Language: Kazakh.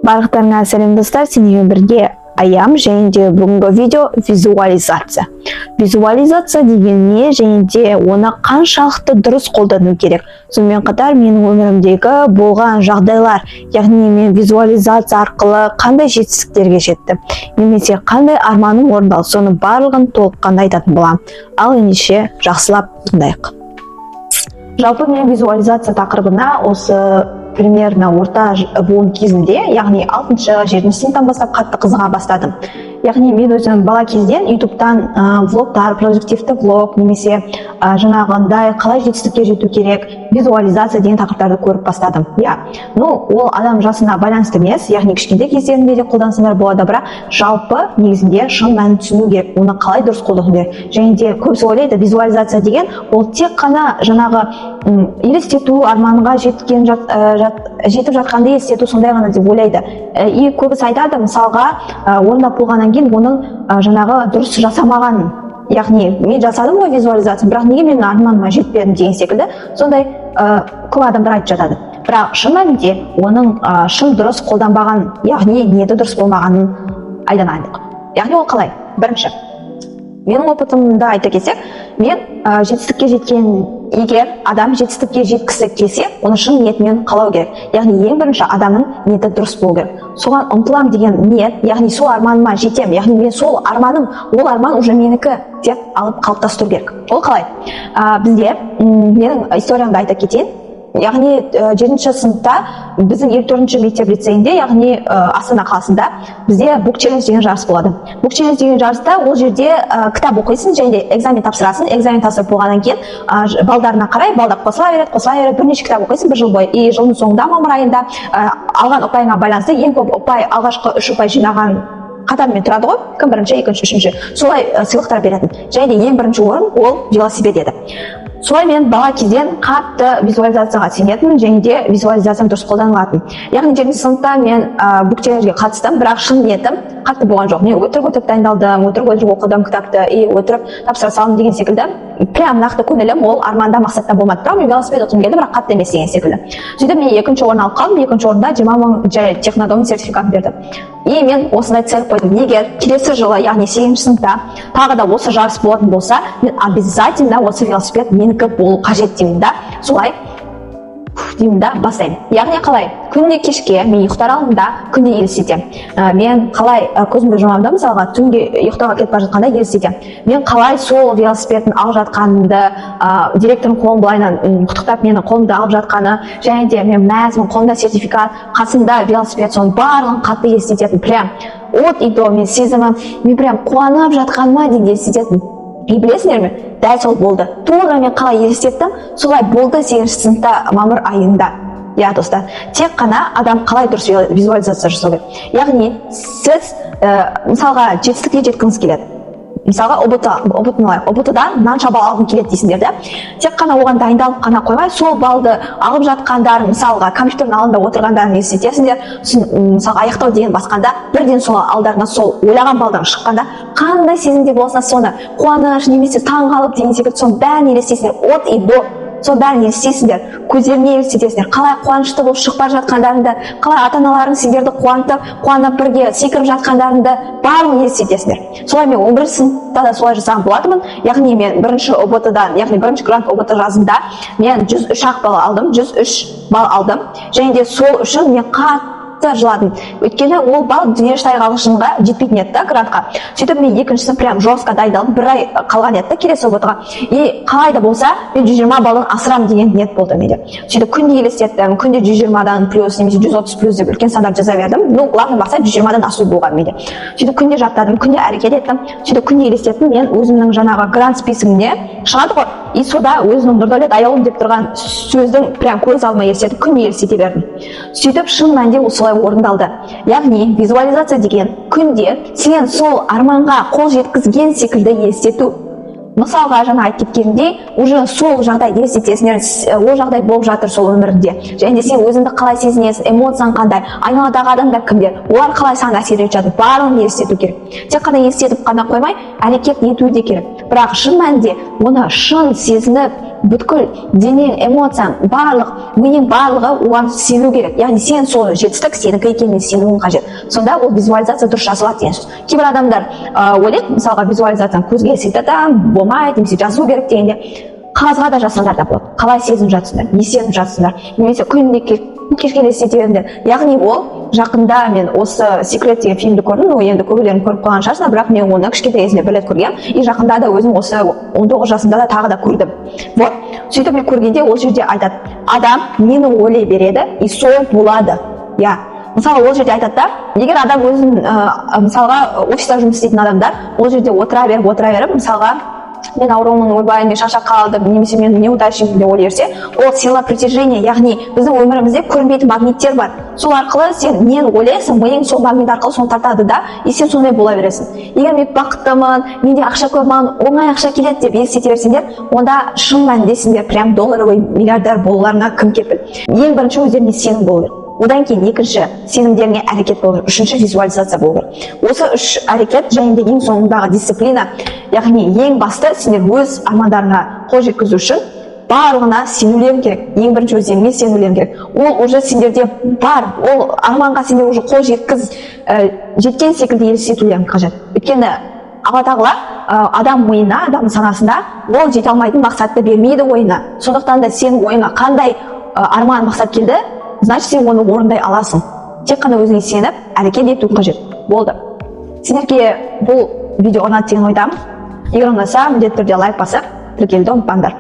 Барлықтарыңа сәлем достар, сендермен бірге Аям, және де бүгінгі видео визуализация. Визуализация деген не, және де оны қаншалықты дұрыс қолдану керек. Сонымен қатар менің өмірімдегі болған жағдайлар, яғни мен визуализация арқылы қандай жетістіктерге жеттім, немесе қандай арманым орындалды, соның барлығын толыққанды айтатын боламын. Ал ендеше жақсылап тыңдайық. Жалпы мен визуализация тақырыбына осы примерно орта буын кезінде, яғни 6-7 сыныптан бастап қатты қызыға бастадым. Яғни мен өзім бала кезден ютубтан влогтар, продуктивті влог, немесе жаңағындай қалай жетістікке жету керек, визуализация деген тақырыптарды көріп бастадым. Ол адам жасына байланысты емес, яғни кішкентай кездерінде де қолдансаңдар болады, бірақ жалпы негізінде шын мәнін түсіну керек, оны қалай дұрыс қолдану керек. Және де көбісі ойлайды, визуализация деген ол тек қана жаңағы елестету, арманға жетіп жатқанды елестету, сондай ғана деп ойлайды. И көбісі айтады, мысалға орындап болғаннан кейін оның жаңағы дұрыс жасамағанын, яғни мен жасадым ғой визуализация, бірақ неге мен арманыма жетпедім деген секілді сондай көп адамдар айтып жатады. Бірақ шын мәнінде оның шын дұрыс қолданбаған, яғни ниеті дұрыс болмағанын айдан айттық. Яғни ол қалай? Бірінші, менің опытымда айта кетсек, мен жетістікке жеткен, егер адам жетістікке жеткісі келсе, оны шын ниетімен қалау керек. Яғни ең бірінші адамның ниеті дұрыс болу керек. Соған ұмтылам деген ниет, яғни сол арманыма жетем, яғни мен сол арманым, ол арман уже менікі деп алып қалыптастыру керек. Ол қалай? Бізде, менің историямды айта кетейін. Яғни 7-ші сыныпта біздің 54-ші мектеп лицейінде, яғни Астана қаласында бізде бук челлендж деген жарыс болады. Бук челлендж деген жарыста ол жерде кітап оқисың, және де экзамен тапсырасың. Экзамен тапсырып болғаннан кейін балдарына қарай, балдар қосыла береді, бірнеше кітап оқисың бір жыл бойы. И жылдың соңында мамыр айында алған ұпайыңа байланысты ең көп ұпай, алғашқы 3 ұпай жинаған қатармен тұрады ғой, кім бірінші, екінші, үшінші, солай сыйлықтар беретін. Және де ең бірінші орын ол велосипед еді. Солай мен бала кезден қатты визуализацияға сенетінмін, және де визуализацияны дұрыс қолданылатын. Яғни 7-ші сыныпта мен бук челленджге қатыстым, бірақ шын ниетім қатты болған жоқ. Мен өтірік дайындалдым, өтірік оқыдым кітапты, и өтірік тапсыра салдым деген секілді. Прям нақты көңілім ол арманда, мақсатта болмады. Бірақ мен велосипед ұтқым келді, бірақ қатты емес деген секілді. Сөйтіп мен 2-ші орын алып қалдым. 2-ші орында 20 мың жай технодом сертификатын берді. И мен осындай цель қойдым. Егер келесі жылы, яғни 8-ші сыныпта тағы да осы жарыс болатын болса, мен обязательно осы велосипед менікі болу қажет деймін да. Солай деймін да, бастаймын. Яғни қалай? Күнде кешке мен ұйықтар алдында күнде елестетемін. Мен қалай көзімді жұмамда, мысалға түнге ұйықтауға кетіп бара жатқанда елестетемін. Мен қалай сол велосипедін алып жатқанымды, директордың қолын былайынан құттықтап мені қолымды алып жатқаны, және де мен мәзмін, қолымда сертификат, қасымда велосипед, соның барлығын қатты елестететін. Прям от и до мен сезімім, мен прям қуанып жатқаныма дейін елестететін. И білесіңдер ме? Дәл сол болды. Тура мен қалай елестеттім, солай болды 8-ші сыныпта мамыр айында. Достар, тек қана адам қалай дұрыс визуализация жасау керек. Яғни сіз мысалға жетістікке жеткіңіз келеді. Мысалға ұбт-дан мынанша балл алғым келеді дейсіңдер да. Тек қана оған дайындалып қана қоймай, сол балды алып жатқандарын, мысалға компьютердің алдында отырғандарын елестетесіңдер. Мысалға аяқтау деген басқанда, бірден сол алдарына сол ойлаған балдан шыққанда қандай сезімде болса соны, қуаныш немесе таңғалып деген секілді соның бәрін елестесіңдер. От и до сол бәрін елестесіңдер, көздеріне елестетесіңдер, қалай қуанышты болып шығып бара жатқандарыңды, қалай ата-аналарың сендерді қуанып бірге секіріп жатқандарыңды барлығын елестетесіңдер. Солай мен 11-ші сыныпта да солай жасаған болатынмын. Яғни мен бірінші ұбт-дан, яғни бірінші грант ұбт жазында мен 103 балл алдым, 103 балл алдым. Және де сол үшін мен қатты жыладым. Өйткені ол балл дүниежүзілік ағылшынға жетпейтін еді грантқа. Сөйтіп мен 2-шісі прям жорстко дайындалдым, бір ай қалған еді келесі ұбт-ға. И қалай да болса мен 120 баллдан асырамын деген ниет болды менде. Сөйтіп күнде елестеттім, күнде 120-дан плюс немесе 130 плюс деп үлкен сандар жаза бердім. Главный мақсат 120-дан асу болған менде. Сөйтіп күнде жаттадым, күнде әрекет еттім. Сөйтіп күнде елестеттім, мен өзімнің жаңағы грант списогімде шығады ғой. И сода өзінің Нұрдәулет Аяулым деп тұрған сөздің прям көз алдыма елестетіп, күнде елестете бердім. Сөйтіп шын мәнінде осылай орындалды. Яғни визуализация деген күнде сен сол арманға қол жеткізген секілді елестету. Мысалға жаңа айтып кеткенімдей, уже сол жағдайды елестетесіңдер, ол жағдай болып жатыр сол өмірінде. Және де сен өзіңді қалай сезінесің, эмоцияң қандай, айналадағы адамдар кімдер, олар қалай саған әсер етіп жатыр, барлығын елестету керек. Тек қана елестетіп қана қоймай, әрекет ету де керек. Бірақ шын мәнінде оны шын сезініп, бүткіл денең, эмоцияң, барлық миың барлығы оған сену керек. Яғни сен сол жетістік сенікі екеніне сенуің қажет. Сонда ол визуализация дұрыс жазылады деген сөз. Кейбір адамдар ойлайды, мысалға визуализацияны көзге сөйтіп болмайды, немесе жазу керек дегенде қағазға да жазсаңдар да болады. Қалай сезініп жатсыңдар, не сезініп жатсыңдар, немесе күнде кешке істете беріңдер. Яғни ол жақында мен осы Секрет деген фильмді көрдім, ол енді көбілерің көріп қалған шығарсыздар, бірақ мен оны кішкентай кезімде бір рет көргенмін, и жақында да өзім осы 19 жасымда да тағы да көрдім. Вот, сөйтіп мен көргенде ол жерде айтады, адам нені ойлай береді, и сол болады. Я мысалы ол жерде айтады да, егер адам өзін мысалға офиста жұмыс істейтін адамдар ол жерде отыра беріп мысалға мен ауруымын, ойбай, мен шаршап қалдым, немесе мен неудачникпін деп ойлай берсе, ол сила притяжения, яғни біздің өмірімізде көрінбейтін магниттер бар. Сол арқылы сен нені ойлайсың, миың сол магнит арқылы соны тартады да, и сен сондай бола бересің. Егер мен бақыттымын, менде ақша көп, маған оңай ақша келеді деп елестете берсеңдер, онда шын мәніндесіңдер, прям долларовый миллиардер болуларына кім кепіл? Ең бірінші өздеріне сенім болу керек. Одан кейін екінші сенімдеріңе әрекет болу керек, үшінші визуализация болу керек. Осы үш әрекет және де ең соңындағы дисциплина, яғни ең басты сендер өз армандарыңа қол жеткізу үшін барлығына сенулерің керек. Ең бірінші өздеріңе сенулерің керек. Ол уже сендерде бар, ол арманға сендер уже қол жеткен секілді елестетулерің қажет. Өйткені Алла тағала адам ойына, адам санасында ол жете алмайтын мақсатты бермейді ойына. Сондықтан да сенің ойыңа қандай арман мақсат келді, значит сен оны орындай аласың. Тек қана өзіңе сеніп, әрекет ету қажет. Болды. Сендерге бұл видео ұнады деген ойдамын. Егер ұнаса, міндетті түрде лайк басып, тіркелуді ұмытпаңдар.